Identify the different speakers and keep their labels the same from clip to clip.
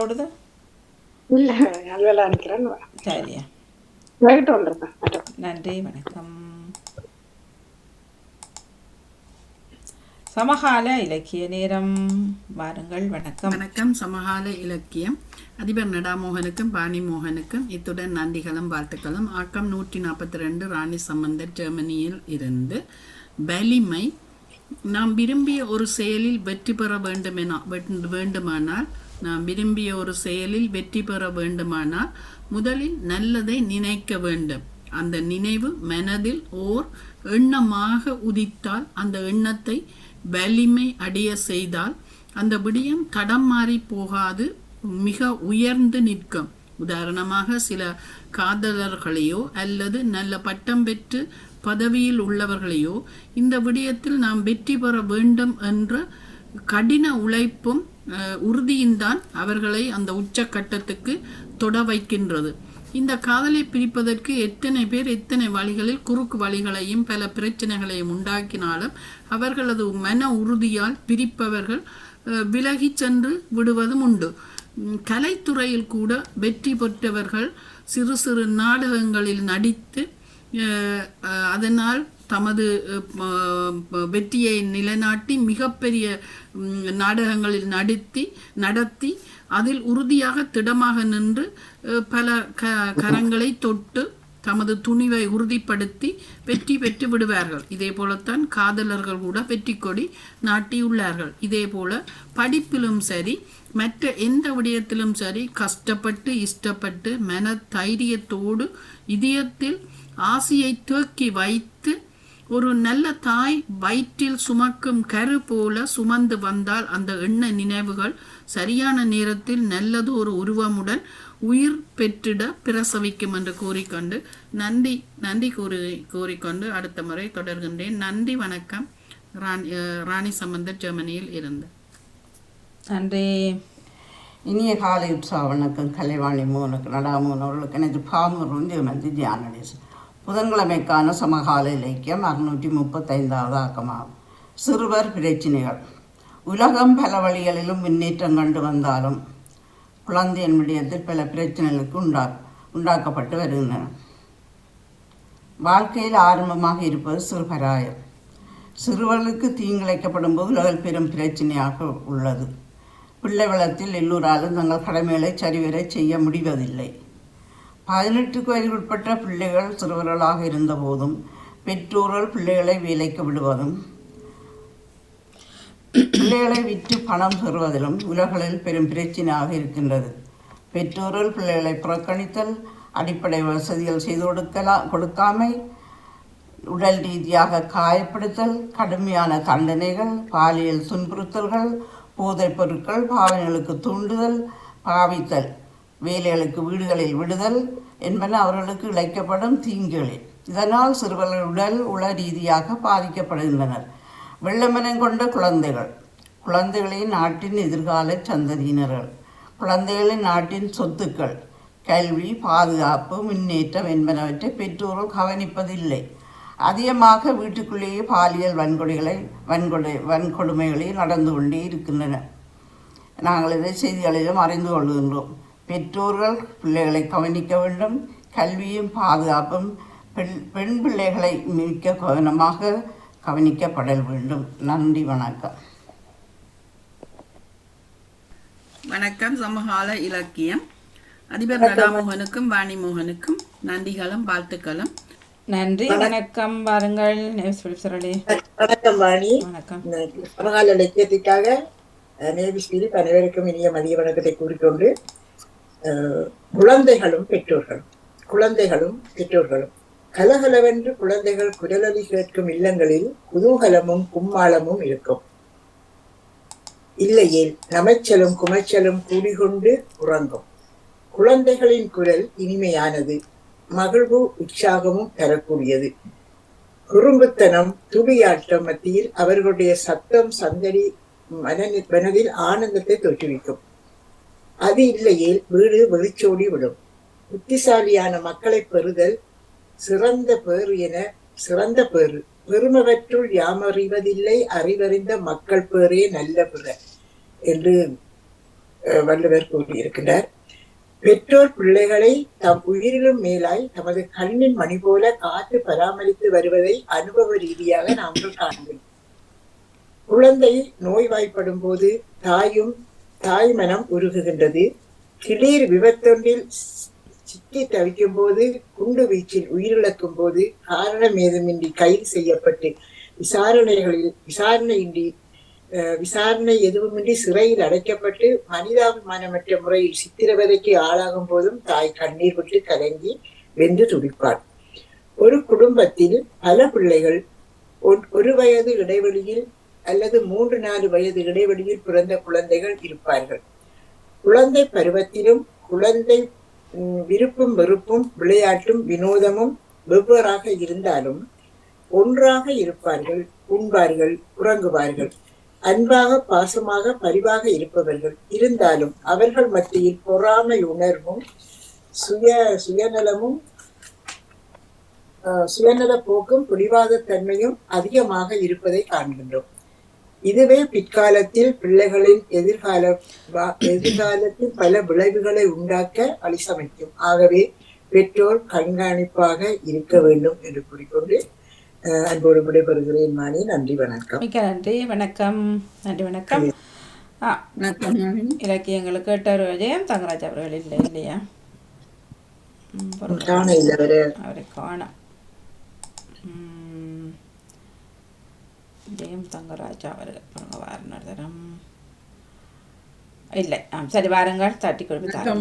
Speaker 1: ஓடுது
Speaker 2: இல்ல அதுவெல்லாம் நினைக்கிறேன்.
Speaker 1: சரியா.
Speaker 2: போயிட்டு வந்துருக்கேன்.
Speaker 1: நன்றி, வணக்கம். சமகால இலக்கிய நேரம் வாருங்கள். வணக்கம்.
Speaker 3: வணக்கம். சமகால இலக்கியம் அதிபர் நடாமோகனுக்கும் பாணிமோகனுக்கும் இத்துடன் நன்றிகளும் வாழ்த்துக்களும். ஆக்கம் 142 ராணி சம்பந்தர் ஜெர்மனியில் இருந்து. வலிமை. நாம் விரும்பிய ஒரு செயலில் வெற்றி பெற வேண்டுமானால் முதலில் நல்லதை நினைக்க வேண்டும். அந்த நினைவு மனதில் ஓர் எண்ணமாக உதித்தால், அந்த எண்ணத்தை வலிமை அடைய செய்தால் அந்த விடயம் தடம் மாறி போகாது, மிக உயர்ந்து நிற்கும். உதாரணமாக, சில காதலர்களையோ அல்லது நல்ல பட்டம் பெற்று பதவியில் உள்ளவர்களையோ இந்த விடயத்தில் நாம் வெற்றி பெற வேண்டும் என்ற கடின உழைப்பும் உறுதியும்தான் அவர்களை அந்த உச்சக்கட்டத்துக்கு தொட வைக்கின்றது. இந்த காதலை பிரிப்பதற்கு எத்தனை பேர் எத்தனை வழிகளில் குறுக்கு வழிகளையும் பல பிரச்சனைகளையும் உண்டாக்கினாலும் அவர்களது மன உறுதியால் பிரிப்பவர்கள் விலகி சென்று விடுவதும் உண்டு. கலைத்துறையில் கூட வெற்றி பெற்றவர்கள் சிறு சிறு நாடகங்களில் நடித்து அதனால் தமது வெற்றியை நிலைநாட்டி மிகப்பெரிய நாடகங்களில் நடத்தி அதில் உறுதியாக திடமாக நின்று பல கரங்களை தொட்டு தமது துணிவை உறுதிப்படுத்தி வெற்றி பெற்று விடுவார்கள். இதே போலத்தான் காதலர்கள் கூட வெற்றி கொடி நாட்டியுள்ளார்கள். இதே போல படிப்பிலும் சரி, மற்ற எந்த விடயத்திலும் சரி, கஷ்டப்பட்டு இஷ்டப்பட்டு மன தைரியத்தோடு இதயத்தில் ஆசையை தூக்கி வைத்து ஒரு நல்ல தாய் வயிற்றில் சுமக்கும் கரு போல சுமந்து வந்தால் அந்த எண்ண நினைவுகள் சரியான நேரத்தில் நல்லது ஒரு உருவமுடன் உயிர் பெற்றிட பிரசவிக்கும் என்று கூறிக்கொண்டு நன்றி கூறிக்கொண்டு அடுத்த முறை தொடர்கின்றேன். நன்றி, வணக்கம். ராணி சம்பந்தர் ஜெர்மனியில் இருந்து.
Speaker 1: நன்றி.
Speaker 4: இனிய காலை உற்சாவனுக்கும் கலைவாணி மோனுக்கு நடாமோனவர்களுக்கு எனது பாமரும் ஜெர்மந்தி ஜானடிஸ். புதன்கிழமைக்கான சமகால இலக்கியம் 635வது ஆக்கமாகும். சிறுவர் பிரச்சினைகள். உலகம் பல வழிகளிலும் முன்னேற்றம் கண்டு வந்தாலும் குழந்தையின் விடயத்தில் பல பிரச்சனைகளுக்கு உண்டாக்கப்பட்டு வருகின்றன. வாழ்க்கையில் ஆரம்பமாக இருப்பது சிறுபராயம். சிறுவர்களுக்கு தீங்கிழைக்கப்படும் போது உலகில் பெரும் பிரச்சனையாக உள்ளது. பிள்ளை வளத்தில் எல்லோராலும் தங்கள் கடமைகளை சரிவர செய்ய முடிவதில்லை. 18 வயதுக்குட்பட்ட பிள்ளைகள் சிறுவர்களாக இருந்தபோதும் பெற்றோர்கள் பிள்ளைகளை வேலைக்கு விடுவதும் பிள்ளைகளை விற்று பணம் பெறுவதிலும் உலகளில் பெரும் பிரச்சனையாக இருக்கின்றது. பெற்றோர்கள் பிள்ளைகளை புறக்கணித்தல், அடிப்படை வசதிகள் செய்து கொடுக்காமை, உடல் ரீதியாக காயப்படுத்தல், கடுமையான தண்டனைகள், பாலியல் துன்புறுத்தல்கள், போதைப் பொருட்கள், பாவனைகளுக்கு தூண்டுதல், பாவித்தல், வேலைகளுக்கு வீடுகளில் விடுதல் என்பன அவர்களுக்கு இழைக்கப்படும் தீங்குகளே. இதனால் சிறுவர்கள் உடல் உள ரீதியாக பாதிக்கப்படுகின்றனர். வெள்ளமனம் கொண்ட குழந்தைகளே நாட்டின் எதிர்கால சந்ததியினர்கள். குழந்தைகளின் நாட்டின் சொத்துக்கள். கல்வி, பாதுகாப்பு, முன்னேற்றம் என்பனவற்றை பெற்றோர்கள் கவனிப்பதில்லை. அதிகமாக வீட்டுக்குள்ளேயே பாலியல் வன்கொடுமைகளே நடந்து கொண்டே இருக்கின்றன. நாங்கள் இதை செய்திகளிலும் அறிந்து கொள்கின்றோம். பெற்றோர்கள் பிள்ளைகளை கவனிக்க வேண்டும். கல்வியும் பாதுகாப்பும் பெண் பிள்ளைகளை மிக கவனமாக கவனிக்கப்பட வேண்டும். நன்றி, வணக்கம்.
Speaker 3: வணக்கம். சமகால இலக்கியம் அதிபர் நடாமோகனுக்கும் வாணிமோகனுக்கும் நன்றிகளும் வாழ்த்துக்களும்.
Speaker 1: நன்றி, வணக்கம். வாருங்கள்.
Speaker 5: வணக்கம் வாணி.
Speaker 1: வணக்கம்.
Speaker 5: சமகால இலக்கியத்திற்காக நேவிஸ்வீல் அனைவருக்கும் இனிய மதிய வணக்கத்தை கூறிக்கொண்டு, குழந்தைகளும் பெற்றோர்களும் கலகலவென்று குழந்தைகள் குரலொலி கேட்கும் இல்லங்களில் குதூகலமும் கும்மாளமும் இருக்கும். இல்லையேல் நமைச்சலும் குமைச்சலும் கூடிகொண்டு உறங்கும். குழந்தைகளின் குரல் இனிமையானது, மகிழ்வு உற்சாகமும் தரக்கூடியது. குறும்புத்தனம் துடியாட்டம் மத்தியில் அவர்களுடைய சத்தம் சந்தடி மனதில் ஆனந்தத்தை தோற்றுவிக்கும். அது இல்லையேல் வீடு வெளிச்சோடி விடும். புத்திசாலியான மக்களை பெறுதல் சிறந்த பேறு. பெருமவற்றுள் யாமறிவதில்லை, அறிவறிந்த மக்கள் பேரே நல்ல பிற என்று வள்ளுவர் கூறியிருக்கிறார். பெற்றோர் பிள்ளைகளை தம் உயிரிலும் மேலாய் தமது கண்ணின் மணி போல காத்து பராமரித்து வருவதை அனுபவ ரீதியாக நாங்கள் காண்கிறோம். குழந்தை நோய்வாய்ப்படும் போது தாய் மனம் உருகுகின்றது. திடீர் விபத்தொன்றில் சிக்கி தவிக்கும் போது, குண்டு வீச்சில் உயிரிழக்கும் போது, காரணம் ஏதுமின்றி கைது செய்யப்பட்டு விசாரணை எதுவுமின்றி சிறையில் அடைக்கப்பட்டு மனிதாபிமானமற்ற முறையில் சித்திரவதைக்கு ஆளாகும் போதும் தாய் கண்ணீர் விட்டு கலங்கி வென்று துடிப்பார். ஒரு குடும்பத்தில் பல பிள்ளைகள் ஒரு வயது இடைவெளியில் அல்லது 3-4 வயது இடைவெளியில் பிறந்த குழந்தைகள் இருப்பார்கள். குழந்தை பருவத்திலும் குழந்தை விருப்பும் வெறுப்பும் விளையாட்டும் வினோதமும் வெவ்வேறாக இருந்தாலும் ஒன்றாக இருப்பார்கள், உண்பார்கள், உறங்குவார்கள். அன்பாக பாசமாக பரிவாக இருப்பவர்கள் இருந்தாலும் அவர்கள் மத்தியில் பொறாமை உணர்வும் சுயநல போக்கும் பிடிவாத தன்மையும் அதிகமாக இருப்பதை காண்கின்றோம். இதுவே பிற்காலத்தில் பிள்ளைகளின் எதிர்காலத்தில் பல விளைவுகளை உண்டாக்க வழிசமைக்கும். ஆகவே பெற்றோர் கண்காணிப்பாக இருக்க வேண்டும் என்று கூறிக்கொண்டு அன்போடு விடைபெறுகிறேன். மாணி, நன்றி, வணக்கம்.
Speaker 1: மிக்க நன்றி, வணக்கம். நன்றி, வணக்கம். இலக்கியங்களுக்கு கேட்டவர் விஜயம் தங்கராஜ் அவர்கள் இல்லையா? அவரை காணோம். ஜெயம் தங்கராஜா அவர்கள் வாரணம் இல்லை. சரி, வாருங்கள். தட்டி
Speaker 4: கொடுத்து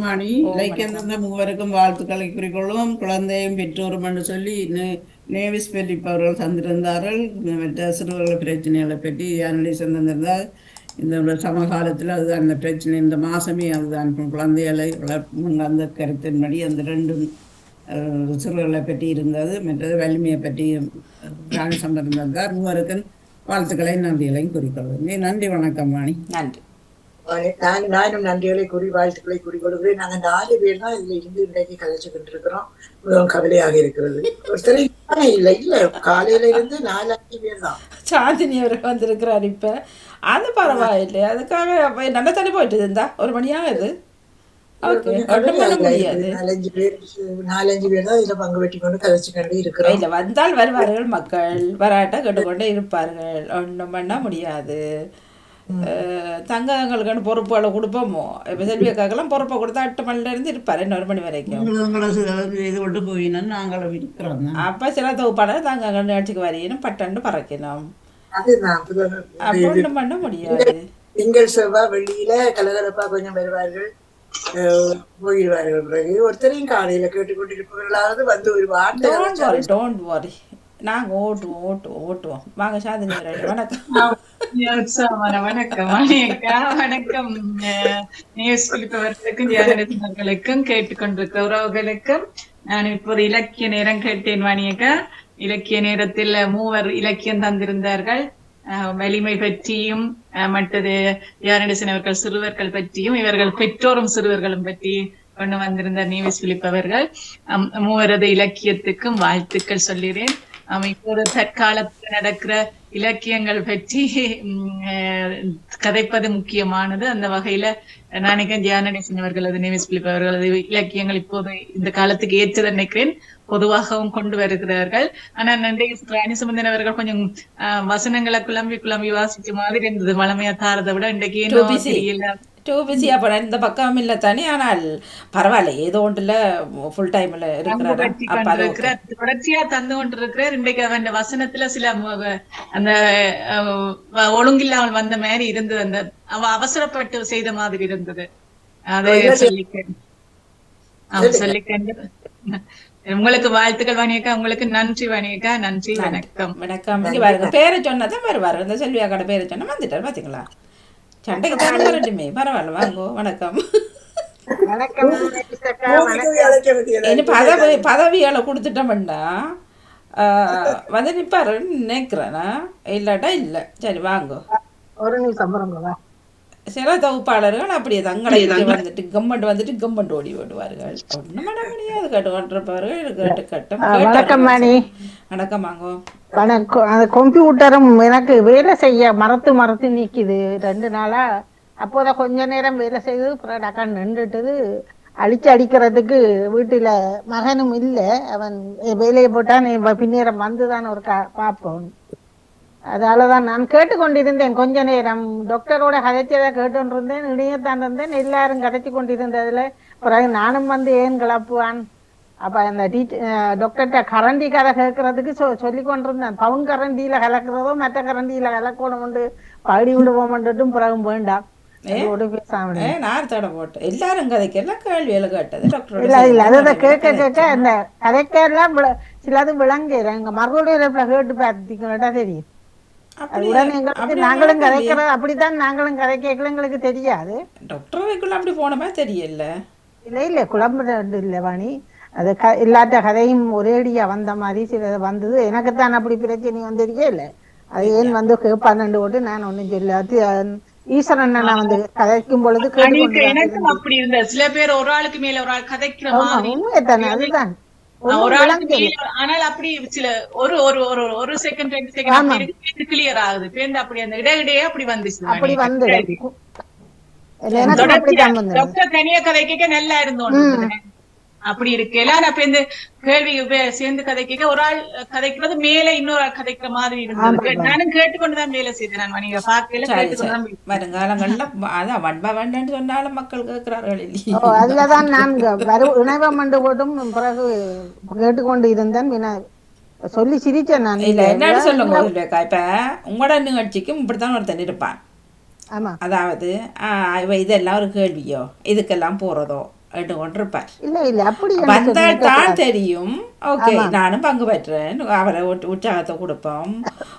Speaker 4: மூவருக்கும் வாழ்த்துக்களை குறிக்கொள்ளும். குழந்தையும் பெற்றோரும் என்று சொல்லி நேவிஸ் பெலிப் அவர்கள் தந்திருந்தார்கள். மற்ற சிறுவர்கள் பிரச்சனைகளை பற்றி அனலிஸ் தந்திருந்தார். இந்த சமகாலத்தில் அதுதான் அந்த பிரச்சனை. இந்த மாதமே அதுதான் குழந்தைகளை வளர்ப்பு அந்த கருத்தின்படி அந்த 2 சிறுவர்களை பற்றி இருந்தது. மற்றது வலிமையை பற்றி சம்பந்தம். மூவருக்கும் வாழ்த்துக்களை நன்றிகளையும் குறிக்கொள்கிறேன். நன்றி, வணக்கம். வாணி, நன்றி.
Speaker 5: நானும் நன்றிகளை கூறி வாழ்த்துக்களை கூறிக்கொள்கிறேன். நாங்க 4 பேர் தான் இதுல இருந்து இன்றைக்கு கதைச்சுக்கிட்டு இருக்கிறோம். மிகவும் கவலையாக இருக்கிறது. ஒருத்தர் இல்ல காலையில இருந்து 4-5 பேர் தான்.
Speaker 1: சாந்தினி அவர்கள் வந்திருக்கிறார். இப்ப அது பரவாயில்லை. அதுக்காக நல்ல தண்ணி போயிட்டு இருந்தா 1 மணியாகுது.
Speaker 5: 4-5 பேர் தான் இதுல பங்கு பெற்றி கொண்டு கதைச்சுக்கொண்டு இருக்கிறோம்.
Speaker 1: இல்ல, வந்தால் வருவார்கள் மக்கள், வராட்டா கேட்டுக்கொண்டே இருப்பார்கள். ஒன்றும் பண்ண முடியாது. தங்கங்களுக்கு பொறுப்புகளை கொடுப்போமோ. இப்ப செல்வியக்காக்கெல்லாம் பொறுப்பை கொடுத்தா 8 மணில இருந்து இருப்பாரு, 1 மணி வரைக்கும். அப்ப சில தொகுப்பாளர் தங்கங்கள் நிகழ்ச்சிக்கு வரையணும், பட்டன்னு பறக்கணும். ஒன்றும் பண்ண முடியாது.
Speaker 5: திங்கள் செவ்வாய் வெள்ளியில கலகலப்பா கொஞ்சம் வருவார்கள், போயிடுவார்கள். பிறகு ஒருத்தரையும் காலையில கேட்டுக்கொண்டிருப்பவர்களாவது வந்து ஒரு வார்த்தை.
Speaker 1: டோன்ட் வரி, நாங்க ஓட்டுவோம். வாங்க சாந்தினி, வணக்கம்.
Speaker 6: வணக்கம் மணியக்கா, வணக்கம் நியூஸ் கேட்டுக்கொண்டிருக்க உறவுகளுக்கும். நான் இப்போது இலக்கிய நேரம் கேட்டேன் மணியக்கா. இலக்கிய நேரத்தில் 3 இலக்கியம் தந்திருந்தார்கள். வலிமை பற்றியும் மற்றது யாரண்டசன் அவர்கள் சிறுவர்கள் பற்றியும் இவர்கள் பெற்றோரும் சிறுவர்களும் பற்றி கொண்டு வந்திருந்தார் நியூஸ் பிலிப் அவர்கள். 3 இலக்கியத்துக்கும் வாழ்த்துக்கள் சொல்லிறேன். இப்போது தற்காலத்தில் நடக்கிற இலக்கியங்கள் பற்றி கதைப்பது முக்கியமானது. அந்த வகையில நாளைக்கு ஜானடேசன் அவர்களது நியூஸ் பிலிப் அவர்களது இலக்கியங்கள் இப்போது இந்த காலத்துக்கு ஏற்றது நினைக்கிறேன். பொதுவாகவும் கொண்டு வருகிறார்கள். ஆனா ராணி சுமந்தன் அவர்கள் கொஞ்சம் வசனங்களை குழம்பி வாசிச்ச மாதிரி இருந்தது. வளமையா தாரதை விட இன்றைக்கு
Speaker 1: பிஸியா போன இந்த பக்கம் இல்ல தானே. ஆனால் பரவாயில்ல, ஏதோ ஒன்றுல ஃபுல் டைம்ல இருக்கிறார்,
Speaker 6: தொடர்ச்சியா தந்து கொண்டு இருக்கிறார். இன்றைக்கு அவன் வசனத்துல சில அந்த ஒழுங்கில்லாமல் வந்த மாதிரி இருந்தது. அந்த அவ அவசரப்பட்டு செய்த மாதிரி இருந்தது. அதை சொல்லிக்க உங்களுக்கு வாழ்த்துக்கள் வாணியக்கா. உங்களுக்கு நன்றி வாணியக்கா. நன்றி, வணக்கம்.
Speaker 1: வணக்கம். பேரை சொன்னதான் வருவாரு. இந்த செல்வியாக்கோட பேரை சொன்ன வந்துட்டாரு. பாத்தீங்களா, சண்டைக்கு தானே வரட்டுமே. பரவாயில்ல, வாங்கோ. வணக்கம். பதவியால கொடுத்துட்டோம்டா வந்து நிப்பாரு நினைக்கிறேன்னா, இல்லாட்டா இல்ல. சரி, வாங்கோ.
Speaker 2: ஒரு நிமிஷம்.
Speaker 1: சில தொகுப்பாளர்கள் அப்படியே தங்களை வந்துட்டு கம்மண்ட் ஓடி விடுவார்கள். ஒண்ணும் பண்ண முடியாது. கேட்டுக்கொண்டிருப்பவர்கள் கட்டம்.
Speaker 2: வணக்கம் மணி.
Speaker 1: வணக்கம், வாங்கோ.
Speaker 2: வணக்கம். அந்த கம்ப்யூட்டரும் எனக்கு வேலை செய்ய மறத்து நிக்குது. 2 நாளா அப்போதான் கொஞ்ச நேரம் வேலை செய்து டக்கா நின்றுட்டுது. அழிச்சு அடிக்கிறதுக்கு வீட்டுல மகனும் இல்லை. அவன் வேலையை போட்டான். பின்னேரம் வந்துதான் ஒரு பார்ப்போம். அதாலதான் நான் கேட்டுக்கொண்டிருந்தேன் கொஞ்ச நேரம். டாக்டரோட கதைச்சதை கேட்டுருந்தேன். இடையத்தான் இருந்தேன். எல்லாரும் கதைச்சு கொண்டிருந்ததுல பிறகு நானும் வந்து ஏன் கிளப்புவான். அப்ப அந்த டாக்டர்கிட்ட கரண்டி கதை கேட்கறதுக்கு சொல்லி கொண்டிருந்தேன். பவுன் கரண்டியில கலக்கிறதோ மற்ற கரண்டியில கலக்கணும் படி விடுவோம்ன்றும் பிறகு வேண்டாம்.
Speaker 1: நார் தடை போட்டு எல்லாரும் கதைக்கெல்லாம் கேள்வியில கேட்டது டாக்டர்.
Speaker 2: இல்ல இல்ல அதை கேட்க கேட்க அந்த கதைக்கெல்லாம் சிலது விளங்குறேன். எங்க மறுபடியும் கேட்டு பார்த்தீங்களா தெரியும். உடனே நாங்களும் கதைக்கிறோம். அப்படித்தான் நாங்களும் கதை கேட்கல. எங்களுக்கு தெரியாது.
Speaker 1: டாக்டர் அப்படி போனமா தெரியல.
Speaker 2: இல்ல இல்ல குழம்பு இல்ல வாணி. அது எல்லாத்த கதையும் ஒரேடியா வந்த மாதிரி சில வந்தது. எனக்குத்தான் அப்படி பிரச்சனை வந்திருக்கே இல்ல. அது ஏன் வந்து கேட்பான்னு போட்டு நான் ஒண்ணும் சொல்லாது. ஈஸ்வரன் நான் வந்து கதைக்கும் பொழுது
Speaker 6: எனக்கும் அப்படி இருந்த சில பேர் ஒரு ஆளுக்கு மேல ஒரு ஆள் கதைக்கிற மாதிரி
Speaker 2: உண்மைதானே. அதுதான்
Speaker 6: ஒரு ஆளுக்கு ஆனால் அப்படி சில ஒரு ஒரு ஒரு ஒரு செகண்ட் 2 செகண்ட் கிளியர் ஆகுது. பேருந்து அப்படி அந்த இடையிடையே அப்படி வந்துச்சு.
Speaker 2: அப்படி வந்து
Speaker 6: டாக்டர் தனியா கதை கேட்க நல்லா இருந்தோம். அப்படி இருக்கல நான் இந்த கேள்வி சேர்ந்து கதை கேட்க ஒரு ஆள் கதைக்கிறது மேல இன்னொரு ஆள் கதைக்கிற மாதிரி இருந்தது. நானும் கேட்டுக்கொண்டுதான் வேலை செய்தேன். நீங்க பாக்கல
Speaker 1: வருங்காலங்கள்ல அதான் வன்பா வேண்டான்னு சொன்னாலும் மக்கள் கேட்கிறார்கள் இல்லையா.
Speaker 2: அதுலதான் நான் இணைவம் மண்டு போட்டும் பிறகு கேட்டுக்கொண்டு இருந்தேன். சொல்லி சிரிச்சேன் நான்.
Speaker 1: இல்ல என்னன்னு சொல்லுங்க. இப்ப உங்களோட நிகழ்ச்சிக்கும் இப்படித்தான் ஒருத்தன் இருப்பான். அதாவது இதெல்லாம் ஒரு கேள்வியோ இதுக்கெல்லாம் போறதோ கொண்டிருப்பார். வந்தால் தான் தெரியும். ஓகே நானும் பங்கு பெற்றேன். அவரை உற்சாகத்தை கொடுப்போம்,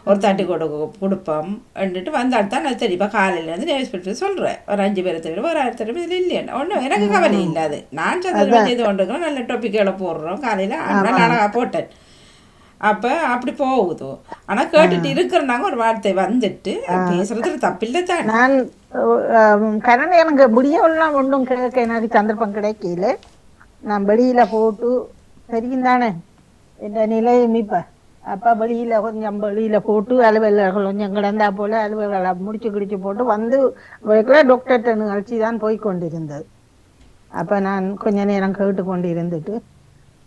Speaker 1: ஒரு தட்டி கொடுப்போம் வந்தால் தான் அது தெரியும். இப்போ காலையிலேருந்து நேவிஸ் பற்றி சொல்கிறேன். ஒரு 5 பேரை தெரியும், ஒரு 1000 தெரியும். இதில் இல்லையா ஒன்றும் எனக்கு கவலை இல்லாது. நான் சந்திர இது கொண்டிருக்கிறோம். நல்ல டாப்பிக்களை போடுறோம். காலையில் அழகாக போட்டேன். அப்போ அப்படி போகுது. ஆனால் கேட்டுட்டு இருக்கிறனாங்க ஒரு வார்த்தை வந்துட்டு பேசுறதுக்கு தப்பில்லை தான்.
Speaker 2: நான் கரணம் எனக்கு முடியெல்லாம் ஒன்றும் கேட்க எனக்கு சந்தர்ப்பம் கிடைக்கல. நான் வெளியில போட்டு தெரியும் தானே இந்த நிலையம். இப்ப அப்போ வெளியில போட்டு அலுவலர்கள் கொஞ்சம் கிடந்தா போல அலுவலர்களை முடிச்சு போட்டு வந்து டாக்டர்கிட்ட நிகழ்ச்சி தான் போய் கொண்டிருந்தது. அப்போ நான் கொஞ்ச நேரம் கேட்டு கொண்டு இருந்துட்டு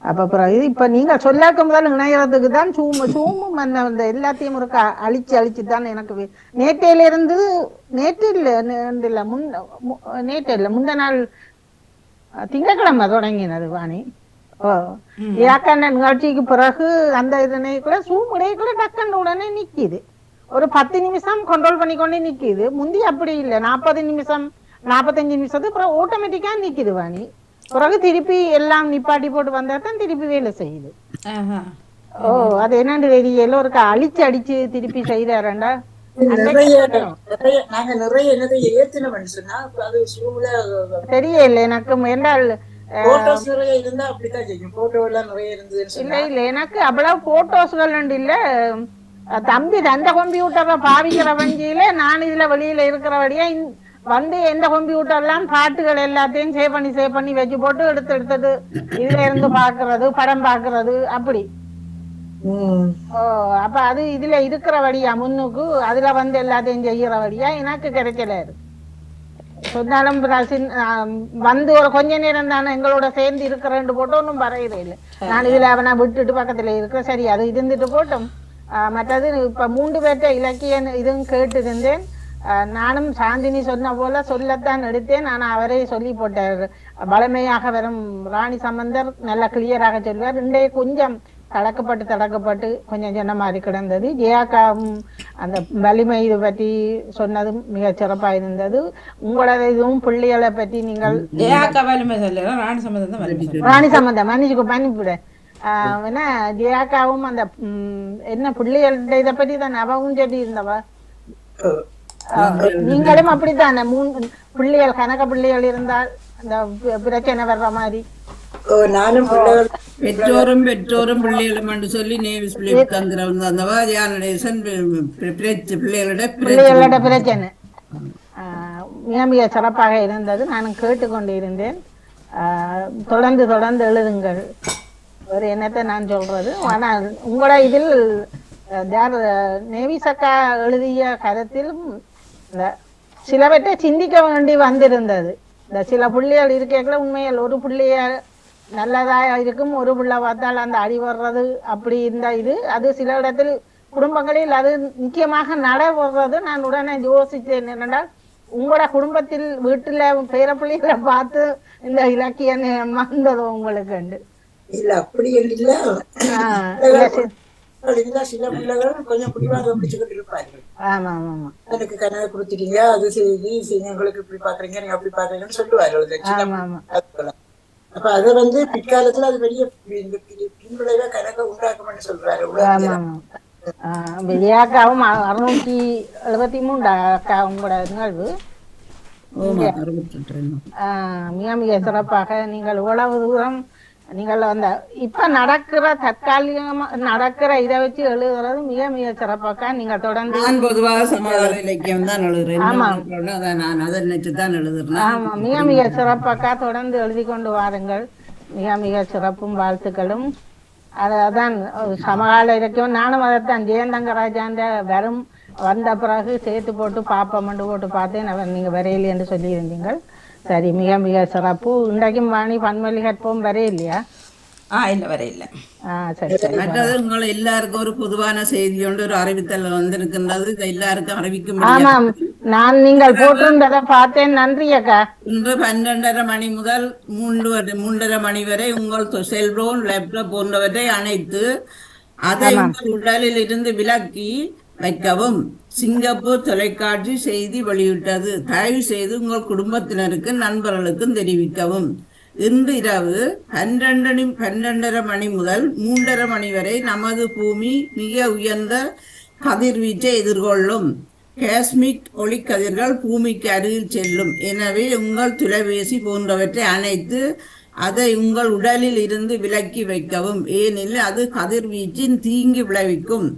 Speaker 2: அப்ப பிறகு இப்ப நீங்க சொல்லாக்கும் தான் இணையறதுக்கு தான் சூமும் அந்த எல்லாத்தையும் ஒரு அழிச்சு தான் எனக்கு நேற்றையில இருந்து நேற்று இல்ல முந்த நாள் திங்கட்கிழமை தொடங்கினது வாணி. ஏக்காண்ட நிகழ்ச்சிக்கு பிறகு அந்த இதனைக்குள்ள சூம் இடையக்குள்ள டக்குன்னு உடனே நிக்குது. ஒரு 10 நிமிஷம் கண்ட்ரோல் பண்ணிக்கொண்டே நிக்குது. முந்தி அப்படி இல்லை. 40 நிமிஷம் 45 நிமிஷத்துக்கு அப்புறம் ஆட்டோமேட்டிக்கா நிக்குது வாணி. பிறகு திருப்பி எல்லாம் நிப்பாட்டி போட்டு வந்தா தான் திருப்பி வேலை செய்யுது. அது என்னன்னு தெரியல. ஒரு அடிச்சு திருப்பி செய்தாரண்டா. தெரியல எனக்கு. என்றால் இல்ல இல்ல எனக்கு அவ்வளவு போட்டோஸ்கள் இல்ல. தம்பி அந்த கம்ப்யூட்டரை பாவிக்கிற வங்கியில நான் இதுல வெளியில இருக்கிறபடியா வந்து எந்த கம்ப்யூட்டர்லாம் பாட்டுகள் எல்லாத்தையும் சேவ் பண்ணி வச்சு போட்டு எடுத்தது இதுல இருந்து பாக்குறது படம் பாக்குறது அப்படி. அப்ப அது இதுல இருக்கிறபடியா முன்னுக்கு அதுல வந்து எல்லாத்தையும் செய்யறபடியா எனக்கு கிடைக்கல. சொன்னாலும் வந்து ஒரு கொஞ்ச நேரம் தானே எங்களோட சேர்ந்து இருக்கிறேன்னு போட்டு ஒன்னும் வரையிற இல்லை. நான் இதுல அவனை விட்டுட்டு பக்கத்துல இருக்க சரி அது இருந்துட்டு போட்டோம். மற்றது இப்ப 3 பேர்ட்ட இலக்கிய இதுவும் கேட்டு இருந்தேன். நானும் சாந்தினி சொன்ன போல சொல்லத்தான் எடுத்தேன். ஆனா அவரே சொல்லி போட்டார். வளமையாக வரும் ராணி சம்பந்தர் நல்லா கிளியராக சொல்வார். இன்றைய கொஞ்சம் தடக்கப்பட்டு கொஞ்சம் சொன்ன மாதிரி கிடந்தது. ஜெயாக்காவும் அந்த வலிமை இது பற்றி சொன்னதும் மிக சிறப்பா இருந்தது. உங்களோட இதுவும் பிள்ளைகளை பற்றி நீங்கள் ராணி சம்பந்தம் மன்னிச்சுட ஏன்னா ஜெயாக்காவும் அந்த என்ன பிள்ளைகள இதை பற்றி தான் அவவும் சொல்லி இருந்தவா. நீங்களும் அப்படித்தானே 3 பிள்ளைகள் கணக்க பிள்ளைகள் இருந்தால் அந்த பிரச்சனை வர்ற மாதிரி.
Speaker 4: பெற்றோரும் பிள்ளைகளும் சொல்லி நேவிஸ்
Speaker 2: பிள்ளைகளோட பிரச்சனை மிக சிறப்பாக இருந்தது. நானும் கேட்டுக்கொண்டு இருந்தேன். தொடர்ந்து எழுதுங்கள். ஒரு என்னத்தை நான் சொல்றது. ஆனால் உங்களோட இதில் நேவிசக்கா எழுதிய கருத்திலும் சிலவற்றை சிந்திக்க வேண்டி வந்திருந்தது. இந்த சில பிள்ளைகள் இருக்கல உண்மையில் ஒரு பிள்ளைய நல்லதா இருக்கும், ஒரு பிள்ளை பார்த்தால் அந்த அடி வர்றது அப்படி இந்த இது அது சில இடத்தில் குடும்பங்களில் அது முக்கியமாக நடைபெறுறது. நான் உடனே யோசித்தேன் என்னென்றால் உங்களோட குடும்பத்தில் வீட்டுல பேர பிள்ளைகளை பார்த்து இந்த இலக்கியம் வந்ததோ உங்களுக்கு?
Speaker 5: இல்ல அப்படி இல்ல, சில பிள்ளைகள் கொஞ்சம் பிடிவாக பிடிச்சுக்கிட்டு இருப்பார்கள்.
Speaker 2: ஆமா ஆமா,
Speaker 5: எனக்கு கனவை கொடுத்துட்டீங்க, அது செய்தி எங்களுக்கு இப்படி பாக்குறீங்க, நீங்க அப்படி பாக்குறீங்கன்னு சொல்லுவார்கள். அப்ப அதை பிற்காலத்துல அது பெரிய பின்விளைவா கணக்கை உண்டாக்கும்னு சொல்றாரு.
Speaker 2: விஜயாக்காவும் 673 அக்கா உங்களோட நிகழ்வு மிக மிக சிறப்பாக. நீங்கள் இவ்வளவு தூரம் நீங்கள் அந்த இப்ப நடக்கிற தற்காலிகமா நடக்கிற இதை வச்சு எழுதுறது மிக மிக சிறப்பாக. நீங்க தொடர்ந்து
Speaker 4: நான் பொதுவாக சமாதான இலக்கியம் தான் எழுதுறேன். நான் அதை நினைச்சுதான் எழுதுறேன்.
Speaker 2: ஆமா, மிக மிக சிறப்பாக தொடர்ந்து எழுதி கொண்டு வாருங்கள். மிக மிக சிறப்பும் வாழ்த்துக்களும். அதான் சமகால இலக்கியம். நானும் அதைத்தான் ஜெயந்தங்கராஜாண்ட வரும் வந்த பிறகு சேர்த்து போட்டு பாப்பமண்டு போட்டு பார்த்தேன். அவர் நீங்க வரையில என்று சொல்லி இருந்தீங்கள். சரி, மிக மிக சிறப்பு. இன்றைக்கும் வாணி பன்மொழி கற்போம் வரையில்லையா?
Speaker 1: இல்லை வரையில்ல.
Speaker 4: மற்றது உங்களை எல்லாருக்கும் ஒரு பொதுவான செய்தி ஒன்று ஒரு அறிவித்தல் வந்திருக்கின்றது. எல்லாருக்கும் அறிவிக்கும்.
Speaker 2: ஆமாம், நான் நீங்கள் போட்டிருந்ததை பார்த்தேன். நன்றி அக்கா.
Speaker 4: இன்று 12:30 மணி முதல் 3:30 மணி வரை உங்கள் செல்போன், லேப்டாப் போன்றவற்றை அணைத்து அதை உங்கள் உடலில் இருந்து விலக்கி வைக்கவும் சிங்கப்பூர் தொலைக்காட்சி செய்தி வெளியிட்டது. தயவு செய்து உங்கள் குடும்பத்தினருக்கு நண்பர்களுக்கும் தெரிவிக்கவும். இன்று இரவு 12:30 மணி முதல் 3:30 மணி வரை நமது பூமி மிக உயர்ந்த கதிர்வீச்சை எதிர்கொள்ளும். காஸ்மிக் ஒளிக்கதிர்கள் பூமிக்கு அருகில் செல்லும். எனவே உங்கள் தொலைபேசி போன்றவற்றை அணைத்து அதை உங்கள் உடலில் இருந்து விலக்கி வைக்கவும். ஏனெனில் அது கதிர்வீச்சின் தீங்கு விளைவிக்கும்.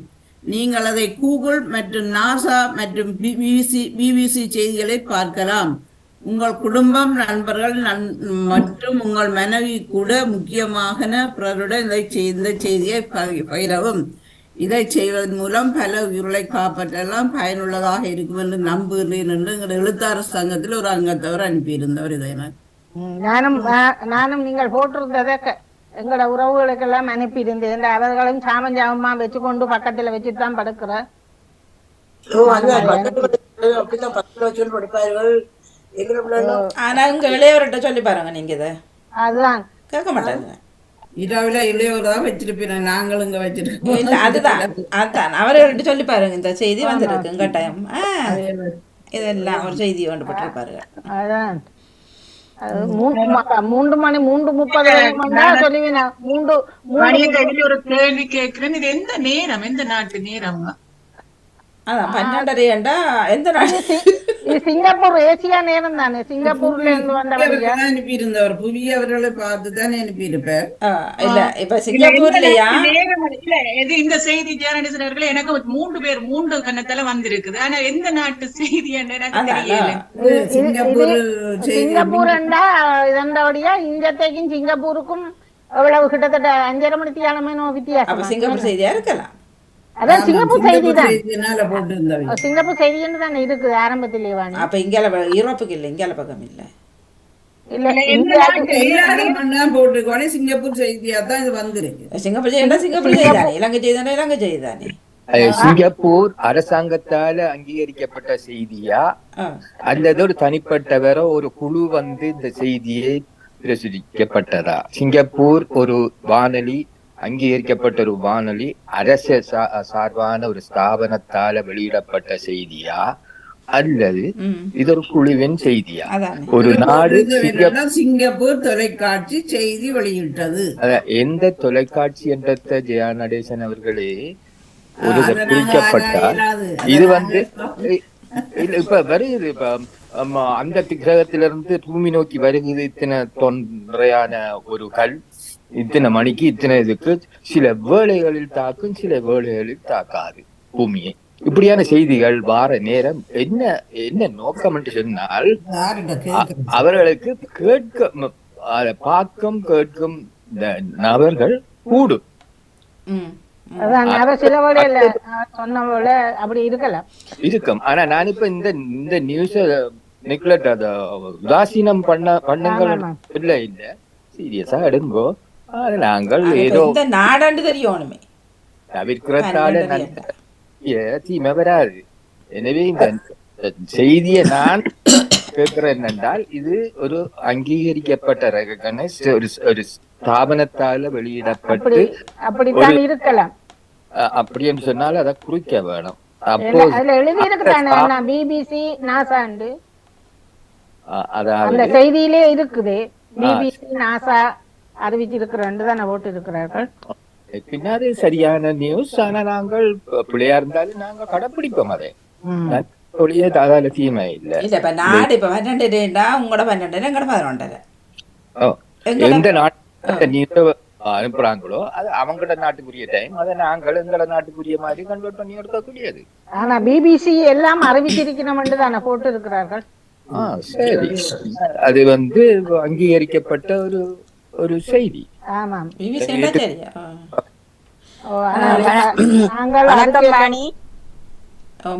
Speaker 4: நீங்கள் அதை கூகுள் மற்றும் நாசா மற்றும் பிபிசி செய்திகளை பார்க்கலாம். உங்கள் குடும்பம், நண்பர்கள் மற்றும் உங்கள் மனைவி கூட முக்கியமாக பிறருடன் இந்த செய்தியை பகிரவும். இதை செய்வதன் மூலம் பல உயிர்களை காப்பாற்றலாம், பயனுள்ளதாக இருக்கும் என்று நம்புகிறேன் என்று எங்கள் எழுத்தாளர் சங்கத்தில் ஒரு அங்கத்தவர் அனுப்பியிருந்தவர். இதை
Speaker 2: நானும் நீங்கள் போட்டிருந்ததை எங்களோட உறவுகளுக்கெல்லாம் அனுப்பியிருந்தேன். அவர்களும் சாமஞ்சாமமா வச்சு கொண்டு பக்கத்துல வச்சுட்டு தான் படுக்கிறேன்.
Speaker 1: ஆனா உங்க இளையவர்கிட்ட சொல்லி பாருங்க, நீங்க இதை
Speaker 2: அதுதான்
Speaker 1: கேட்க மாட்டாங்க.
Speaker 4: இரவுல இளையவர்தான் வச்சிருப்பேன், நாங்களும் இங்க வச்சிருக்கோம்.
Speaker 1: இல்ல அதுதான் அவர்கிட்ட சொல்லி பாருங்க, இந்த செய்தி வந்திருக்கு கட்டாயம். இதெல்லாம் ஒரு செய்தி கொண்டு போட்டிருப்பாருங்க.
Speaker 2: அதான் 3 மணி 3:30 சொல்லுவீங்க.
Speaker 6: ஒரு கேள்வி கேட்கிறேன். இது எந்த நேரம், எந்த நாட்டு நேரம்?
Speaker 1: அதான் 12:30 எந்த நாடு?
Speaker 2: சிங்கப்பூர் ஏசியா நேரம் தானே. சிங்கப்பூர்ல இருந்து வந்தவங்க
Speaker 4: அனுப்பியிருந்தவர் புவி அவர்களை பார்த்து தானே அனுப்பியிருப்பார்.
Speaker 1: இல்ல இப்ப சிங்கப்பூர்லயா
Speaker 6: இது இந்த செய்தி ஜேர்னலிஸ்டர்கள் எனக்கு 3 பேர் 3 கண்ணத்துல வந்திருக்குது. ஆனா எந்த நாட்டு செய்தி எனக்கு தெரியல.
Speaker 2: சிங்கப்பூர்ண்டா இதண்டோடியா இங்கத்தைக்கும் சிங்கப்பூருக்கும் எவ்வளவு கிட்டத்தட்ட 5:30 மணி தியானமே வித்தியாசம்.
Speaker 1: சிங்கப்பூர் செய்தியா இருக்கலாம்.
Speaker 2: அதான் சிங்கப்பூர் செய்தி தான். சிங்கப்பூர் செய்தின்னு தானே இருக்குது ஆரம்பத்திலே. வாணி
Speaker 1: அப்ப இங்கால யூரோப்புக்கு இல்ல, இங்கால பக்கம் இல்ல.
Speaker 4: சிங்கப்பூர் செய்தியா தான் இது வந்திருக்கு.
Speaker 1: சிங்கப்பூர் செய்தியா சிங்கப்பூர் செய்தானே, இலங்கை செய்தானே இலங்கை செய்தானே.
Speaker 7: சிங்கப்பூர் அரசாங்கத்தால அங்கீகரிக்கப்பட்ட செய்தியா அல்லது ஒரு தனிப்பட்டவரோ ஒரு குழு இந்த செய்தியை பிரசுரிக்கப்பட்டதா? சிங்கப்பூர் ஒரு வானொலி, அங்கீகரிக்கப்பட்ட ஒரு வானொலி, அரசு சார்பான ஒரு ஸ்தாபனத்தால வெளியிடப்பட்ட செய்தியா அல்லது இது ஒரு குழுவின் செய்தியா? ஒரு நாடு
Speaker 4: சிங்கப்பூர் தொலைக்காட்சி செய்தி வெளியிட்டது.
Speaker 7: எந்த தொலைக்காட்சி என்ற ஜெயா நடேசன் அவர்களே ஒரு குறிக்கப்பட்டால் இது இப்ப வருகிறது. இப்ப அந்த கிரகத்திலிருந்து பூமி நோக்கி வருகிறது இத்தனை தொன்றையான ஒரு கல், இத்தனை மணிக்கு இத்தனை இதுக்கு சில வேளைகளில் தாக்கும், சில வேளைகளில் தாக்காது பூமியை. இப்படியான செய்திகள் வார நேரம் என்ன நோக்கம் என்று சொன்னால் அவர்களுக்கு பார்க்கும் கேட்கும் நபர்கள் கூடும்.
Speaker 2: அதான் யாரோ சில வேளையில சொன்ன போல அப்படி இருக்கலாம்.
Speaker 7: இருக்கும். ஆனா நான் இப்ப இந்த நியூஸ நெக்லெக்ட் அத உதாசீனம் பண்ணுங்கள் இல்ல இல்ல சீரியஸா எடுங்கோ. அது நாங்கள் ஏதோ
Speaker 1: இந்த நாடாண்டு தெரியணுமே
Speaker 7: தவிர்க்கிறதால தீமை வராது. எனவே இந்த செய்தியை நான் கேட்கிறேன் என்னென்றால், இது ஒரு அங்கீகரிக்கப்பட்ட ரெகக்னைஸ்ட் ஒரு ஸ்தாபனத்தால வெளியிடப்பட்டு
Speaker 2: அப்படித்தான் இருக்கலாம்.
Speaker 7: அப்படின்னு சொன்னால் அதை குறிக்க வேணும்.
Speaker 2: அப்போ எழுதி இருக்கிறாங்க பிபிசி நாசாண்டு அந்த செய்தியிலே இருக்குது. பிபிசி நாசா அறிவிச்சிருக்கிறேன் தானே போட்டு இருக்கிறார்கள்.
Speaker 7: பின்னாடி சரியான நியூஸ். ஆனா நாங்கள் பிள்ளையா இருந்தாலும் நாங்க கடைப்பிடிப்போம் அதை. தாதால தீமை இல்ல.
Speaker 1: இல்ல இப்ப நாடு இப்ப 12 உங்களோட 12 எங்கட 11
Speaker 7: எந்த நாட்டு நியூஸ் அனுப்புறாங்களோ அது அவங்களோட நாட்டுக்குரிய டைம். அதை நாங்கள் எங்களோட நாட்டுக்குரிய மாதிரி கன்வெர்ட் பண்ணி எடுக்கக்கூடியது.
Speaker 2: ஆனா பிபிசி எல்லாம் அறிவிச்சிருக்கணும் தானே போட்டு இருக்கிறார்கள்.
Speaker 7: சரி, அது அங்கீகரிக்கப்பட்ட ஒரு செய்தி.
Speaker 2: ஆமாம்,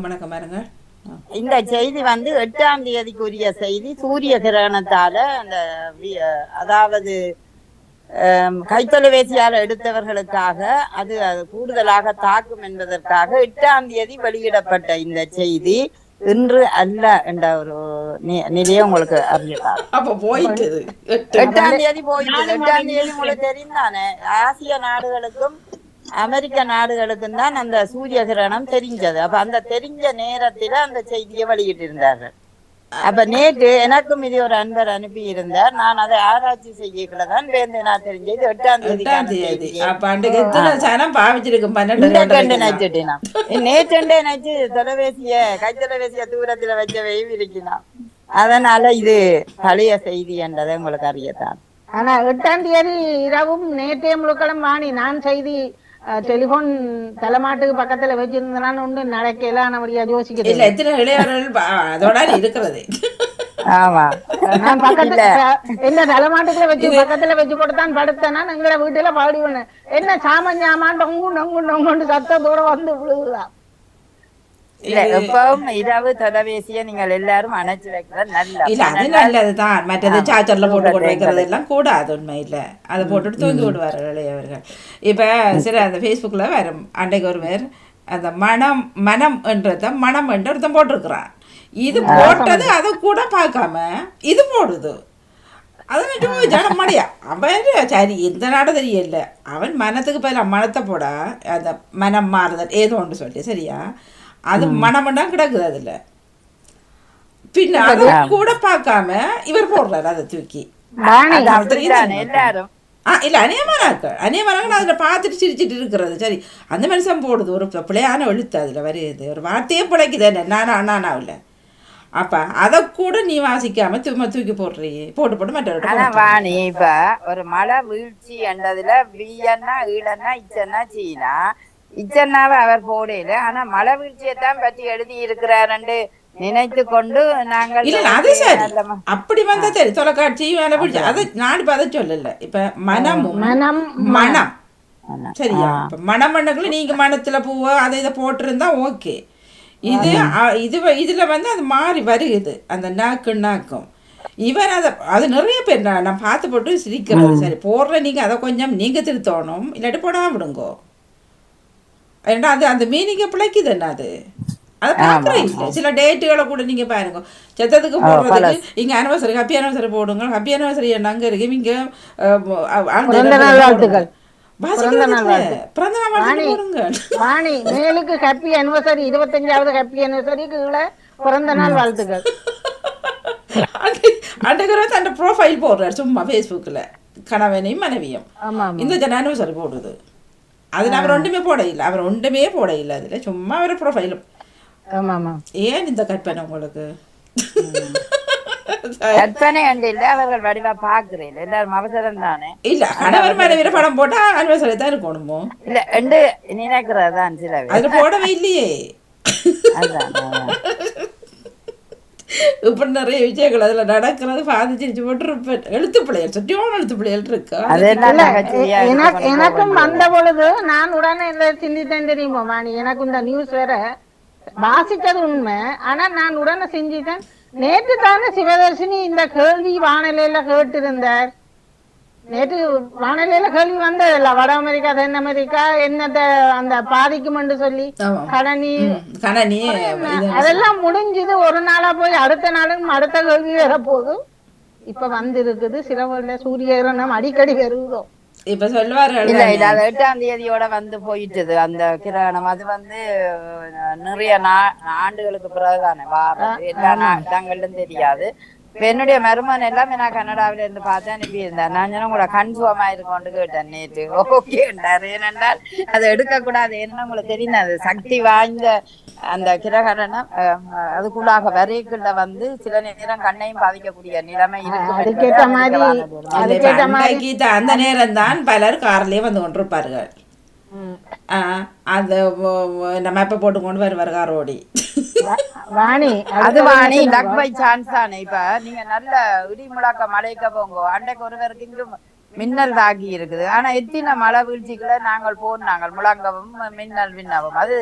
Speaker 1: வணக்கம் பாருங்க.
Speaker 8: இந்த செய்தி 8ஆம் தேதிக்குரிய செய்தி. சூரிய கிரகணத்தால அந்த அதாவது கைத்தொலைபேசியால் எடுத்தவர்களுக்காக அது கூடுதலாக தாக்கும் என்பதற்காக 8ஆம் தேதி வெளியிடப்பட்ட இந்த செய்தி இன்று அல்ல என்ற ஒரு நிலையை உங்களுக்கு அறியலாம். 8ஆம் தேதி போயிட்டு 8ஆம் தேதி உங்களுக்கு தெரிந்தானே ஆசிய நாடுகளுக்கும் அமெரிக்க நாடுகளுக்கும் தான் அந்த சூரிய கிரகணம் தெரிஞ்சது. அப்ப அந்த தெரிஞ்ச நேரத்துல அந்த செய்தியை வெளியிட்டு இருந்தார்கள். அப்ப நேற்று எனக்கும் இது ஒரு அன்பர் அனுப்பி இருந்தார். நான் அதை ஆராய்ச்சி செய்யக்கூடதான் நான் தெரிஞ்சது 8ஆம் தேதி நேற்று நினைச்சு கைத்தொலைபேசிய தூரத்துல வச்சவையும் இருக்கலாம். அதனால இது பழைய செய்தி என்றதை உங்களுக்கு அறியத்தான்.
Speaker 2: ஆனா 8ஆம் தேதி இரவும் நேற்றே முழுக்களும் வாணி நான் செய்தி டெலிபோன் தலைமாட்டுக்கு பக்கத்துல வச்சிருந்தனான்னு ஒண்ணு நடக்கலாம். நம்மளுடைய யோசிக்கிறது
Speaker 1: இல்ல எத்தனை இளையவர்கள் அதோட இருக்கிறது.
Speaker 8: ஆமா,
Speaker 2: நான் பக்கத்துல என்ன தலைமாட்டுக்குள்ள வச்சு பக்கத்துல வச்சு போட்டுதான் படுத்தேன்னா எங்களை வீட்டுல பாடுவேன். என்ன சாமான் டொங்கு டொங்கு டொங்குன்னு சத்தத்தோட விழுகுதான்.
Speaker 8: இல்ல எப்பவும் இரவு தொலைபேசியை நீங்கள் எல்லாரும் அணைச்சு வைக்கிறது
Speaker 1: நல்லதுதான். மற்றது சார்ஜர்ல போட்டு கொண்டு வைக்கிறது எல்லாம் கூடாது. உண்மை இல்ல, அதை போட்டுட்டு தூங்கி விடுவார்கள் இளையவர்கள். இப்ப சரி, அந்த ஃபேஸ்புக்ல வரும் அன்றைக்கு ஒருவர் அந்த மனம் என்றத மனம் என்று ஒருத்தன் போட்டிருக்கிறான். இது போட்டது அதை கூட பார்க்காம இது போடுது. அதனால ஜனம் மடியா அவன் சரி எந்த நாடு தெரியல, அவன் மனத்துக்கு பதில் மனத்தை போட அந்த மனம் மாறுதல் ஏதோ ஒன்று சொல்லி சரியா அது மனமண்டா கிடக்குது. அதுல பின்ன அதை கூட பார்க்காம இவர் போடுறாரு அதை தூக்கி.
Speaker 8: எல்லாரும்
Speaker 1: இல்ல அநியமானாக்க அதுல பார்த்துட்டு சிரிச்சிட்டு இருக்கிறது. சரி, அந்த மனுஷன் போடுது ஒரு பிள்ளையான எழுத்து அதுல வருது, ஒரு வார்த்தையே பிழைக்குது நானாவில். அப்ப அத கூட நீ வாசிக்காம தூக்கி போடுறியே போட்டு
Speaker 8: மற்றவாணி. இப்ப ஒரு மழை வீழ்ச்சி என்றதுல வீயன்னா ஈழன்னா இச்சன்னா சீனா இச்சன்னாவை அவர் போடல. ஆனா மழை வீழ்ச்சியைத்தான் பற்றி எழுதி இருக்கிறாரு நினைத்து கொண்டு நாங்கள்
Speaker 1: அப்படி வந்தா சரி தொலைக்காட்சி வேலை பிடிச்சி அதை நான் இப்ப அதை சொல்லல. இப்ப மனம் சரியா, இப்ப மணமண்ணுக்குள்ள நீங்க மனத்துல பூவோ அதை இதை போட்டிருந்தா ஓகே. இதுல அது மாறி வருகுது அந்த நாக்கும். இவர் அது நிறைய பேர் நான் பார்த்து போட்டு சிரிக்கிறது. சரி போடுற நீங்க அதை கொஞ்சம் நீங்க திருத்தணும், இல்லாட்டி போடாம விடுங்கோ. ஏன்னா அது அந்த மீனிங்க பிழைக்குது. என்ன அதை பார்க்குறீங்க சில டேட்டுகளை கூட நீங்க பாருங்க. செத்ததுக்கு போடுறதுக்கு இங்க அனிவர்சரி ஹாப்பி அனிவர்சரி போடுங்க. ஹாப்பி அனிவர்சரி என்ன அங்க இருக்கு இங்க
Speaker 2: மேலுக்கு ஹாப்பி அனிவர்சரி 25வது ஹாப்பி அனிவர்சரிக்கு பிறந்த நாள் வாழ்த்துக்கள்.
Speaker 1: அன்றைக்கு அந்த ப்ரோஃபைல் போடுறாரு சும்மா ஃபேஸ்புக்கில் கணவனையும் மனைவியும் இந்த அனிவர்சரி போடுது. அதில் அவர் ஒன்றுமே போட இல்லை அதில் சும்மா அவர் ப்ரொஃபைலும். ஏன் இந்த கற்பனை உங்களுக்கு?
Speaker 8: கற்பனை இல்ல, அவர்கள் வடிவா பாக்குறேன் எல்லாரும் அவசரம் தானே.
Speaker 1: இல்ல கணவர் மனைவியில படம் போட்டா அனிவர்சரி தான் இருக்கணுமோ?
Speaker 8: இல்ல ரெண்டு நினைக்கிறதான் சில
Speaker 1: அதுல போடவே இல்லையே. இப்படி நிறைய விஷயங்கள் அதுல நடக்கிறது பாதிச்சிருச்சு போட்டு எழுத்து பிள்ளைகள் சுற்றியான எழுத்து பிள்ளைகள் இருக்கு.
Speaker 2: எனக்கும் வந்த பொழுது நான் உடனே சிந்தித்தேன் தெரியுமா வாணி, எனக்கு இந்த நியூஸ் வேற வாசித்தது உண்மை. ஆனா நான் உடனே செஞ்சுட்டேன். நேற்று தானே சிவதர்ஷினி இந்த கேள்வி வானிலையில கேட்டிருந்தார். நேற்று வானிலையில கேள்வி வந்ததில்ல, வட அமெரிக்கா தென் அமெரிக்கா என்னத்தை அந்த பாதிக்கும்னு சொல்லி கடனி அதெல்லாம் முடிஞ்சது. ஒரு நாளா போய் அடுத்த நாளும் அடுத்த கேள்வி வர போது இப்ப வந்து இருக்குது. சில சூரிய கிரகணம் அடிக்கடி வருதோ
Speaker 1: இப்ப சொல்லுவார்கள்
Speaker 8: 8ஆம் தேதியோட வந்து போயிட்டது அந்த கிரகணம். அது வந்து நிறைய ஆண்டுகளுக்கு பிறகுதானே வாரம், எல்லா இடங்களிலும் தெரியாது. இப்ப என்னுடைய மருமகன் எல்லாமே நான் கனடாவில இருந்து பார்த்து அனுப்பி இருந்தேன். நான் சொன்ன உங்களை கன்ஃபார்ம் ஆயிருக்கோன்னு கேட்டேன் நேற்று. ஓகேன்றாரு. ஏனென்றால் அதை எடுக்கக்கூடாது. என்ன உங்களுக்கு தெரியும், அது சக்தி வாய்ந்த அந்த கிரகணம் அதுக்குள்ளாக வரைக்குள்ள வந்து சில நேரம் கண்ணையும் பாதிக்கக்கூடிய நிலைமை இருக்கு.
Speaker 1: அந்த நேரம் தான் பலர் கார்லயே வந்து கொண்டிருப்பார்கள். அந்த நம்ம இப்ப போட்டு கொண்டு வருவார் காரோடி
Speaker 2: வாணி.
Speaker 8: அது வாணி லக் பை சான்ஸ் தானே. இப்ப நீங்க நல்ல இடி முழக்க மழைக்க போங்க, அன்றைக்கு ஒருவருக்கு இங்கும் மின்னல் தாக்கி இருக்குது. ஆனா எத்தனை மழை வீழ்ச்சிக்குள்ள நாங்கள் போனாங்க முழங்கவும் மின்னல் விண்ணவும். அது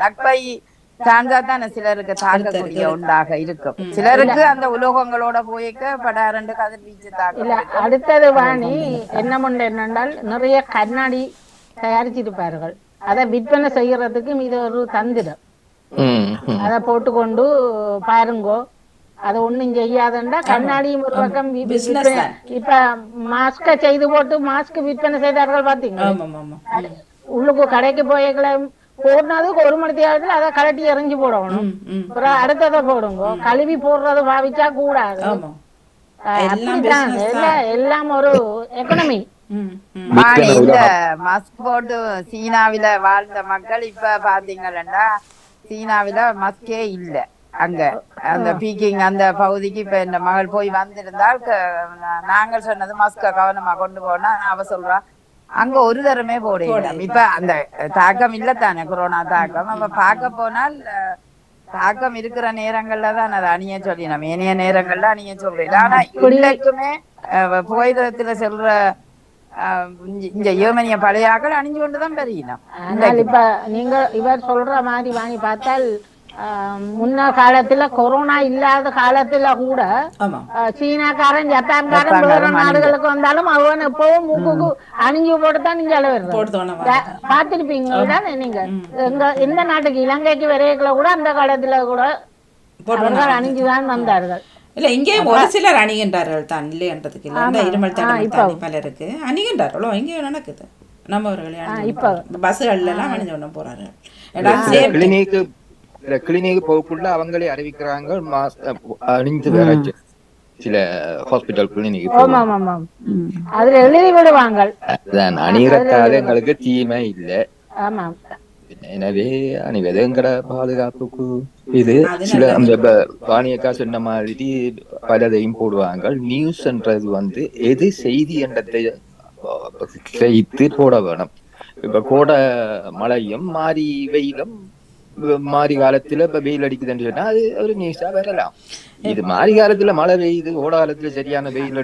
Speaker 8: லக் பை சான்ஸா தானே சிலருக்கு தாக்கக்கூடிய உண்டாக இருக்கும். சிலருக்கு அந்த உலோகங்களோட போய்க்க படாரண்டு கதிர் வீச்சு தாக்க.
Speaker 2: அடுத்தது வாணி என்னென்றால் நிறைய கண்ணாடி தயாரிச்சிருப்பார்கள். அதை விற்பனை செய்யறதுக்கு இது ஒரு தந்திரம். அதை போட்டுக்கொண்டு பாருங்கோ, அதை ஒண்ணும் செய்யாதண்டா கண்ணாடியும் ஒரு பக்கம். இப்ப மாஸ்க செய்து போட்டு மாஸ்க் விற்பனை செய்தார்கள் பாத்தீங்களா? உள்ளுக்கு கடைக்கு போய்களை போடுனதுக்கு 1 மணி நேரத்துல அதை கலட்டி எறிஞ்சு போடணும். அப்புறம் அடுத்ததை போடுங்க. கழுவி போடுறது பாவிச்சா கூடாது. எல்லாம் ஒரு எக்கனமி.
Speaker 8: இந்த மாஸ்க் போட்டு சீனாவில வாழ்ந்த மக்கள் இப்ப பாத்தீங்கன்னா சீனாவில மஸ்கே இல்ல. அங்க அந்த பீக்கிங் அந்த பகுதிக்கு இப்ப இந்த மகள் போய் வந்திருந்தால் நாங்கள் சொன்னது மஸ்க கவனமா கொண்டு போனா அவ சொல்றா அங்க ஒரு தரமே போட. இப்ப அந்த தாக்கம் இல்லத்தானே கொரோனா தாக்கம். அப்ப பார்க்க போனால் தாக்கம் இருக்கிற நேரங்கள்ல தான் அதை அணிய சொல்லி நம்ம ஏனைய நேரங்கள்ல அணிய சொல்றேன். ஆனா இன்றைக்குமே புகைதத்துல செல்ற இந்த ஏமனிய பழையாக்கள் அணிஞ்சு கொண்டுதான் பெரியணும்.
Speaker 2: இப்ப நீங்க இவர் சொல்ற மாதிரி வாங்கி பார்த்தால் முன்ன காலத்துல கொரோனா இல்லாத காலத்துல கூட சீனாக்காரன் ஜப்பான்காரன் வேற நாடுகளுக்கு வந்தாலும் அவன் எப்பவும் மூக்குக்கு அணிஞ்சு போட்டுதான் நீங்க பாத்திருப்பீங்க நீங்க. எந்த நாட்டுக்கு இலங்கைக்கு வரையக்குள்ள கூட அந்த காலத்துல கூட அணிஞ்சுதான் வந்தார்கள்.
Speaker 1: இல்ல இங்கே ஒரு சிலர் அணிகின்றார்கள் தான், இல்லைன்றதுக்கு இல்லை. இருமல் தண்ணி பலருக்கு அணிகின்றார்களோ இங்கே நடக்குது. நம்ம பஸ்கள்ல எல்லாம் அணிஞ்சு கொண்டு போறார்கள்.
Speaker 7: கிளினிக் போகக்குள்ள அவங்களே அறிவிக்கிறாங்க அணிந்து வேற சில ஹாஸ்பிட்டல் கிளினிக்
Speaker 2: அதுல எழுதி விடுவாங்க.
Speaker 7: அணிகிறதால எங்களுக்கு தீமை இல்லை. எனவே அணிவது எங்கட பாதுகாப்புக்கு இது. சில அந்த வாணியக்கா சொன்ன மாதிரி பலதையும் போடுவாங்க. நியூஸ்ன்றது வந்து எது செய்தி என்றதை செய்து போட வேணும். இப்ப கோடை மழையும் மாறி வெயிலும் மாறி காலத்துல இப்ப வெயில் அடிக்குதுன்னு சொன்னா அது ஒரு நியூஸா வரலாம். இது மாறி காலத்துல மழை பெய்யுது, ஓட காலத்துல சரியான வெயில்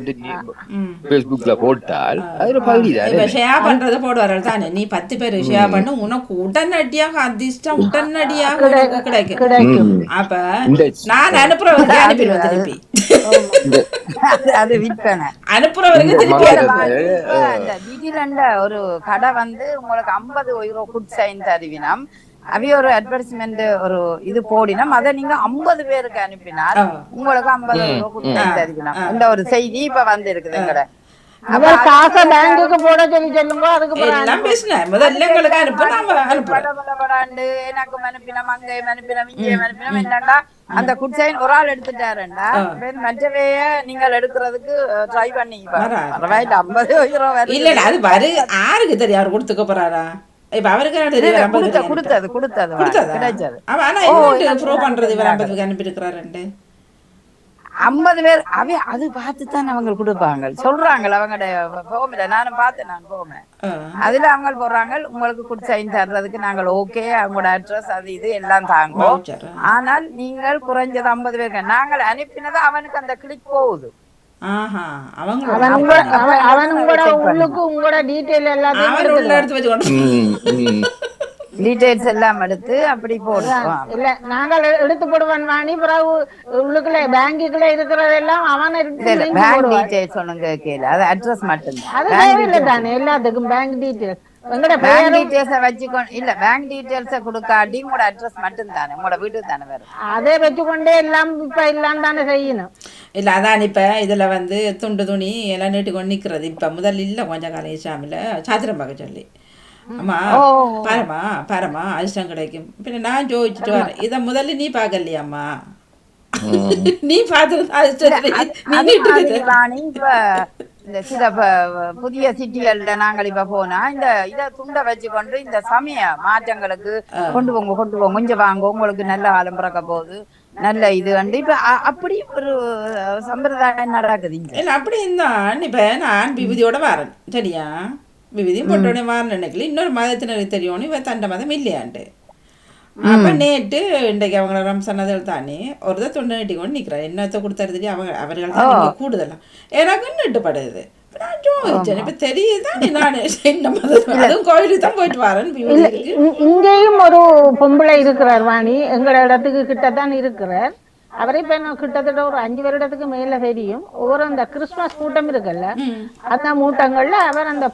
Speaker 7: பேஸ்புக்ல போட்டால் அது ஒரு பகுதி தான்.
Speaker 1: ஷேர் பண்றது போடுவார்கள் தானே. நீ 10 பேர் ஷேர் பண்ணு, உனக்கு உடனடியாக அதிர்ஷ்டம் உடனடியாக கிடைக்கும். அப்ப நான் அனுப்புறவருக்கு அனுப்பிடுவேன் திருப்பி.
Speaker 8: அது விற்பனை
Speaker 1: அனுப்புறவருக்கு திருப்பி
Speaker 8: திடீரென்ற ஒரு கடை வந்து உங்களுக்கு 50 € குட் சைன் தருவினம். அவைய ஒரு அட்வர்டைஸ்மெண்ட் ஒரு இது போடினா அதை நீங்க 50 பேருக்கு அனுப்பினால் உங்களுக்கு 50 € குட் சைன் தருவினம் என்ற ஒரு செய்தி இப்ப வந்து இருக்குது. எங்கட
Speaker 2: பேங்குக்கு போட சொல்லி சொல்லுங்க. அதுக்கு
Speaker 1: எல்லாம் பேசுனேன் முதல்ல உங்களுக்கு
Speaker 8: அனுப்புறாண்டு எனக்கும் அனுப்பினம் அங்கேயும் அனுப்பினம் இங்கேயும் அனுப்பினம். என்னன்னா அந்த குட் சைன் ஒரு ஆள் எடுத்துட்டாருண்டா மற்றவைய நீங்கள் எடுக்கிறதுக்கு ட்ரை பண்ணி 50 €
Speaker 1: இல்ல. அது வரு யாருக்கு தெரியும் அவர் கொடுத்துக்க போறாரா? இப்ப அவருக்கு
Speaker 8: கொடுத்தது கிடைச்சது.
Speaker 1: பண்றது இவர் 50 அனுப்பி இருக்கிறாரு.
Speaker 8: 50 பேர் அது பார்த்துதான் அவங்க கொடுப்பாங்க சொல்றாங்க அவங்களோட போகல நானும் பார்த்தேன் நான் போவேன் அதுல அவங்க போடுறாங்க உங்களுக்கு சைன் தர்றதுக்கு நாங்கள் ஓகே அவங்களோட அட்ரஸ் அது இது எல்லாம் தாங்க ஆனால் நீங்கள் குறைஞ்சது 50 பேருக்கு நாங்கள் அனுப்பினது அவனுக்கு அந்த கிளிக் போகுது
Speaker 2: உங்களோட டீடைல்
Speaker 8: டீடைல்ஸ் எல்லாம் எடுத்து அப்படி போடுவோம்
Speaker 2: இல்ல நாங்கள் எடுத்து போடுவோம் வாணி பிறகு உள்ளுக்குள்ள பேங்குக்குள்ள இருக்கிறதெல்லாம் அவன்
Speaker 8: பேங்க் டீடைல்ஸ் ஒண்ணுங்க கேட்கல அது அட்ரஸ் மட்டும்தான்
Speaker 2: அது தேவையில்லை தானே எல்லாத்துக்கும் பேங்க் டீடைல்ஸ்
Speaker 8: பேங்க் டீடைல்ஸ வச்சுக்கொண்டு இல்ல பேங்க் டீடைல்ஸ கொடுக்காட்டி உங்களோட அட்ரஸ் மட்டும் தானே உங்களோட வீட்டுக்கு தானே வரும்
Speaker 2: அதே வச்சுக்கொண்டே எல்லாம் இப்ப எல்லாம் தானே செய்யணும்
Speaker 1: இல்ல அதான் இப்ப இதுல வந்து துண்டு துணி எல்லாம் நீட்டுக்கொண்டு நிக்கிறது இப்ப முதல்ல இல்ல கொஞ்சம் காலம் இசாமில சாத்திரம் பார்க்க சொல்லி அம்மா பாரமா அதிர்ஷ்டம் கிடைக்கும் பின்ன நான் ஜோதிச்சுட்டு வரேன் இத முதல்ல நீ பாக்கலையாம்மா நீ
Speaker 8: இந்த சில புதிய சிட்டிகள்ல நாங்கள் இப்ப போனா இந்த இத துண்டை வச்சுக்கொண்டு இந்த சமய மாற்றங்களுக்கு கொண்டு போங்க கொஞ்சம் வாங்க உங்களுக்கு நல்ல காலம் பிறக்க போகுது நல்ல இது வந்து இப்ப அப்படி ஒரு சம்பிரதாயம் நடக்குது
Speaker 1: இல்ல அப்படி இருந்தான் இப்ப நான் விபூதியோட வரேன் சரியா விபூதியும் போட்டோடனே வரேன் நினைக்கல இன்னொரு மதத்தினருக்கு தெரியும் இவ தண்ட மதம் இல்லையாண்டு அப்ப நேற்று இன்றைக்கு அவங்க ரம்சான் அதில் தானே ஒரு தொண்டை நீட்டி கொண்டு நிற்கிறேன் என்னத்த கொடுத்தறது அவர்கள் தான் கூடுதலாம் எனக்கு நட்டுப்படுது நான் ஜோதிச்சேன் இப்ப தெரியுதான் நான் என்ன மதம் அதுவும் கோயிலுக்கு தான் போயிட்டு வரேன்
Speaker 2: இங்கேயும் ஒரு பொம்பளை இருக்கிறார் வாணி எங்களோட இடத்துக்கு கிட்டத்தான் இருக்கிறார் அவரை இப்ப என்ன கிட்டத்தட்ட ஒரு 5 வருடத்துக்கு மேல தெரியும் ஒவ்வொரு அந்த கிறிஸ்துமஸ் கூட்டம் இருக்குல்ல அந்த மூட்டங்கள்ல அவர் அந்த